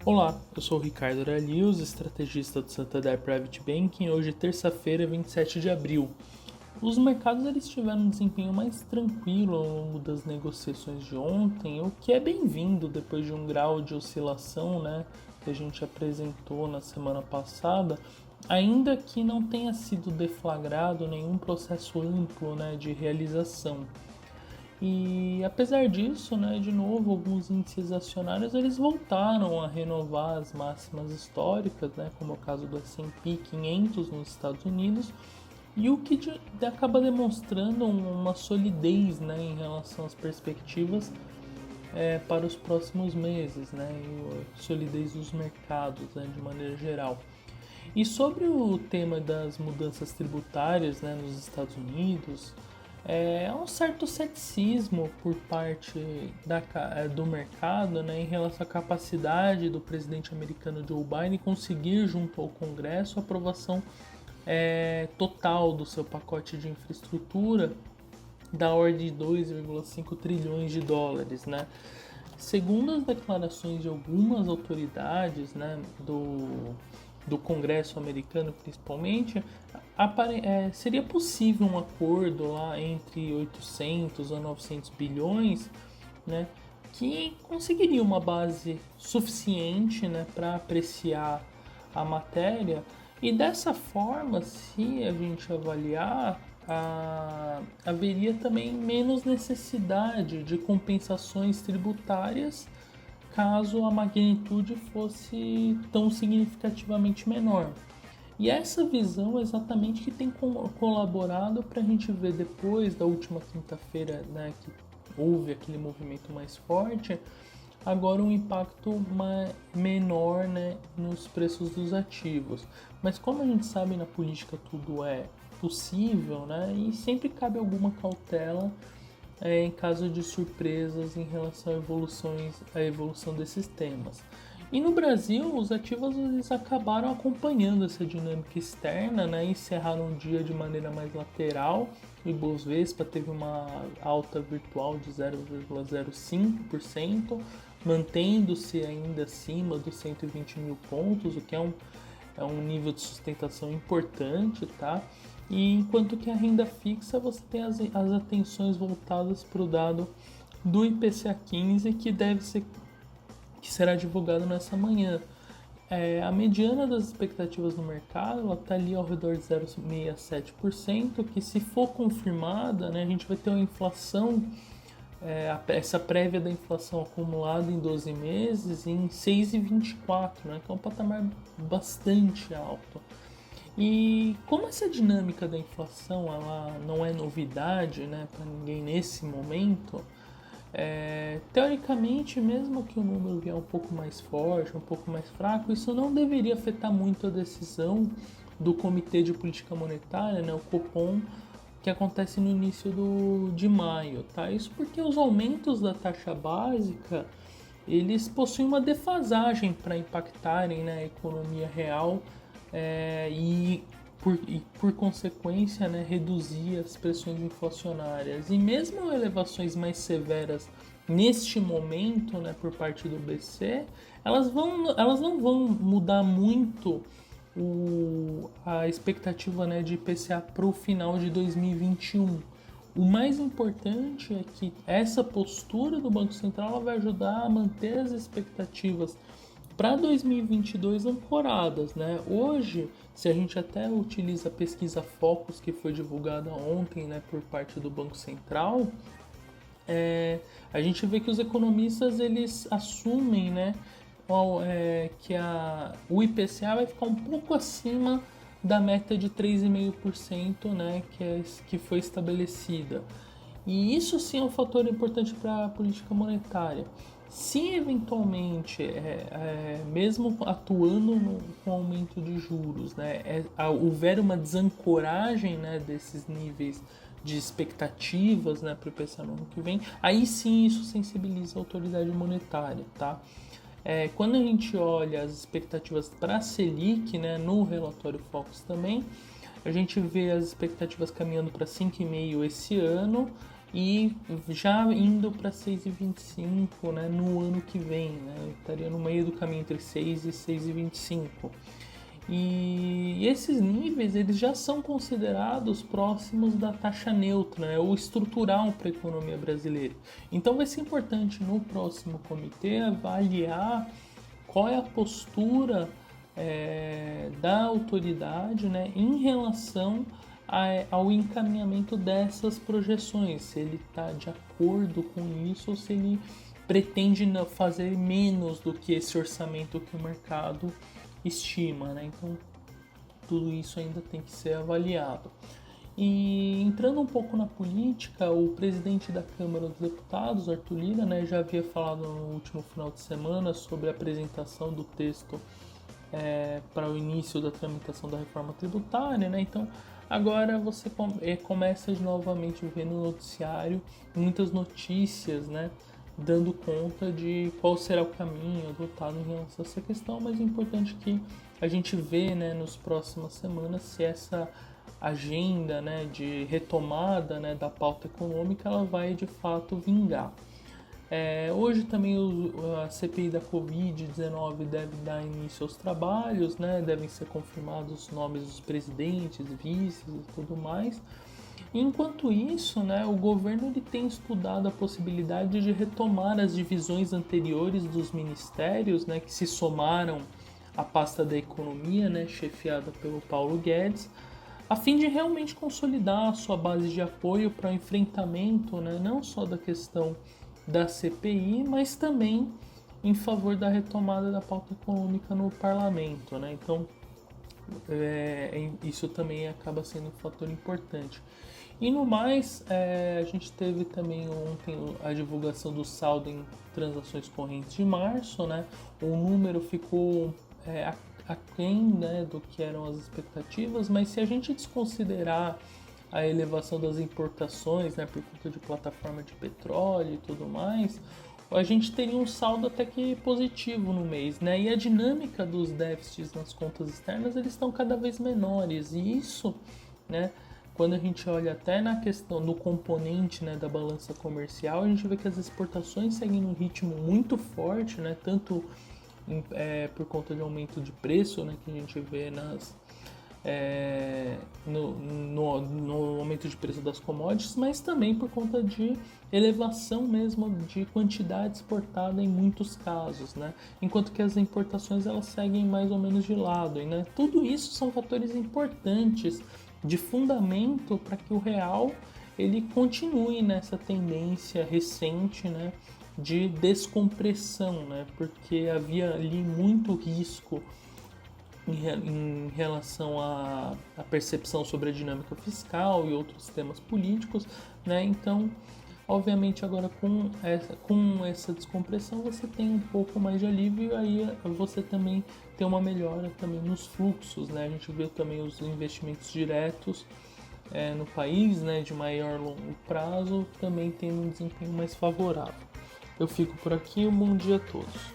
Olá, eu sou o Ricardo Aralios, estrategista do Santander Private Banking. Hoje, terça-feira, 27 de abril. Os mercados eles tiveram um desempenho mais tranquilo ao longo das negociações de ontem, o que é bem-vindo depois de um grau de oscilação, que a gente apresentou na semana passada, ainda que não tenha sido deflagrado nenhum processo amplo, de realização. E apesar disso, de novo, alguns índices acionários eles voltaram a renovar as máximas históricas, como é o caso do S&P 500 nos Estados Unidos, e o que acaba demonstrando uma solidez, em relação às perspectivas para os próximos meses, e solidez dos mercados, de maneira geral. E sobre o tema das mudanças tributárias, nos Estados Unidos, um certo ceticismo por parte do mercado, em relação à capacidade do presidente americano Joe Biden conseguir, junto ao Congresso, a aprovação total do seu pacote de infraestrutura da ordem de 2,5 trilhões de dólares, Segundo as declarações de algumas autoridades, do Congresso americano principalmente, seria possível um acordo lá entre 800 a 900 bilhões, que conseguiria uma base suficiente, para apreciar a matéria, e dessa forma, se a gente avaliar, haveria também menos necessidade de compensações tributárias caso a magnitude fosse tão significativamente menor. E essa visão é exatamente que tem colaborado para a gente ver depois da última quinta-feira, que houve aquele movimento mais forte, agora um impacto menor, nos preços dos ativos. Mas como a gente sabe, na política tudo é possível, e sempre cabe alguma cautela em caso de surpresas em relação à evolução desses temas. E no Brasil, os ativos eles acabaram acompanhando essa dinâmica externa, encerraram o dia de maneira mais lateral. O Ibovespa teve uma alta virtual de 0,05%, mantendo-se ainda acima dos 120 mil pontos, o que é um nível de sustentação importante, tá? E enquanto que a renda fixa, você tem as atenções voltadas para o dado do IPCA 15, que será divulgado nessa manhã. A mediana das expectativas no mercado está ali ao redor de 0,67%, que se for confirmada, a gente vai ter uma inflação, essa prévia da inflação acumulada em 12 meses em 6,24%, que é um patamar bastante alto. E como essa dinâmica da inflação ela não é novidade, para ninguém nesse momento, teoricamente, mesmo que o número vier um pouco mais forte, um pouco mais fraco, isso não deveria afetar muito a decisão do Comitê de Política Monetária, o Copom, que acontece no início de maio, tá? Isso porque os aumentos da taxa básica eles possuem uma defasagem para impactarem a economia real e por consequência, reduzir as pressões inflacionárias. E mesmo elevações mais severas neste momento, por parte do BC, elas não vão mudar muito a expectativa, de IPCA para o final de 2021. O mais importante é que essa postura do Banco Central vai ajudar a manter as expectativas para 2022 ancoradas, Hoje, se a gente até utiliza a pesquisa Focus que foi divulgada ontem, por parte do Banco Central, a gente vê que os economistas eles assumem, que o IPCA vai ficar um pouco acima da meta de 3,5%, que foi estabelecida. E isso sim é um fator importante para a política monetária. Se eventualmente, mesmo atuando com aumento de juros, houver uma desancoragem, desses níveis de expectativas, para o IPCA no ano que vem, aí sim isso sensibiliza a autoridade monetária, tá? Quando a gente olha as expectativas para a Selic, no relatório Focus também, a gente vê as expectativas caminhando para 5,5% esse ano e já indo para 6,25, né, no ano que vem, né, estaria no meio do caminho entre 6 e 6,25. E esses níveis eles já são considerados próximos da taxa neutra, né, ou estrutural para a economia brasileira. Então vai ser importante no próximo comitê avaliar qual é a postura da autoridade, né, em relação ao encaminhamento dessas projeções, se ele está de acordo com isso ou se ele pretende fazer menos do que esse orçamento que o mercado estima, né? Então tudo isso ainda tem que ser avaliado. E entrando um pouco na política, o presidente da Câmara dos Deputados, Arthur Lira, né, já havia falado no último final de semana sobre a apresentação do texto para o início da tramitação da reforma tributária, né? Então agora você começa de novamente ver no noticiário muitas notícias, né, dando conta de qual será o caminho adotado em relação a essa questão, mas é importante que a gente vê, né, nas próximas semanas se essa agenda, né, de retomada, né, da pauta econômica ela vai de fato vingar. Hoje também a CPI da Covid-19 deve dar início aos trabalhos, né? Devem ser confirmados os nomes dos presidentes, vices e tudo mais. Enquanto isso, né, o governo ele tem estudado a possibilidade de retomar as divisões anteriores dos ministérios, né, que se somaram à pasta da economia, né, chefiada pelo Paulo Guedes, a fim de realmente consolidar a sua base de apoio para o enfrentamento, né, não só da questão da CPI, mas também em favor da retomada da pauta econômica no parlamento, né? Então, isso também acaba sendo um fator importante. E no mais, a gente teve também ontem a divulgação do saldo em transações correntes de março, né? O número ficou aquém, né, do que eram as expectativas, mas se a gente desconsiderar a elevação das importações, né, por conta de plataforma de petróleo e tudo mais, a gente teria um saldo até que positivo no mês, né? E a dinâmica dos déficits nas contas externas eles estão cada vez menores, e isso, né, quando a gente olha até na questão do componente, né, da balança comercial, a gente vê que as exportações seguem num ritmo muito forte, né, tanto por conta de aumento de preço, né, que a gente vê no aumento de preço das commodities, mas também por conta de elevação mesmo de quantidade exportada em muitos casos, né? Enquanto que as importações elas seguem mais ou menos de lado, né? Tudo isso são fatores importantes de fundamento para que o real ele continue nessa tendência recente, né, de descompressão, né? Porque havia ali muito risco em relação à percepção sobre a dinâmica fiscal e outros temas políticos, né? Então, obviamente, agora com essa descompressão você tem um pouco mais de alívio e aí você também tem uma melhora também nos fluxos, né? A gente vê também os investimentos diretos no país, né, de maior longo prazo, também tem um desempenho mais favorável. Eu fico por aqui, um bom dia a todos.